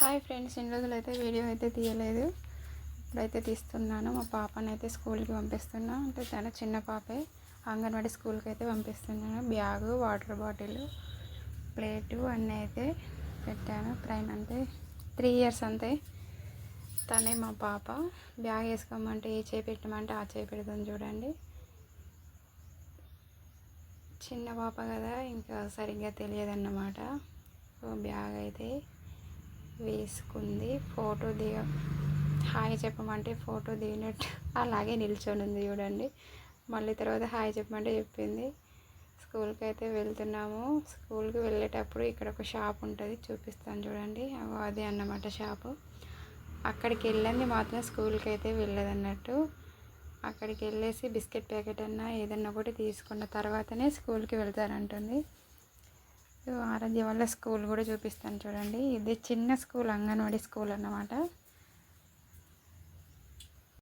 Hi friends, ఇన్ని రోజులు అయితే వీడియో అయితే తీయలేదు. ఇప్పుడైతే తీస్తున్నాను. మా పాపని అయితే స్కూల్కి పంపిస్తున్నా. అంటే చాలా చిన్న పాపే. అంగన్వాడీ స్కూల్కి అయితే పంపిస్తున్నాను. బ్యాగు, వాటర్ బాటిల్, ప్లేటు అన్నీ అయితే పెట్టాను. ప్రైమ్ అంటే 3 years అంతే. తనే మా పాప. బ్యాగ్ వేసుకోమంటే ఏ చేయి పెట్టమంటే ఆ చేయి పెడుతుంది చూడండి. చిన్న పాప కదా, ఇంకా సరిగ్గా తెలియదన్నమాట. సో బ్యాగ్ అయితే వేసుకుంది. ఫోటో హాయ్ చెప్పమంటే ఫోటో దిగినట్టు అలాగే నిల్చొని ఉంది చూడండి. మళ్ళీ తర్వాత హాయ్ చెప్పమంటే చెప్పింది. స్కూల్కి అయితే వెళ్తున్నాము. స్కూల్కి వెళ్ళేటప్పుడు ఇక్కడ ఒక షాప్ ఉంటుంది, చూపిస్తాను చూడండి. అదే అన్నమాట షాపు. అక్కడికి వెళ్ళింది మాత్రం స్కూల్కి అయితే వెళ్ళదన్నట్టు. అక్కడికి వెళ్ళేసి బిస్కెట్ ప్యాకెట్ అన్నా ఏదన్నా ఒకటి తీసుకున్న తర్వాతనే స్కూల్కి వెళ్తారంటుంది. ఆరాధ్య వల్ల స్కూల్ కూడా చూపిస్తాను చూడండి. ఇది చిన్న స్కూల్, అంగన్వాడీ స్కూల్ అన్నమాట.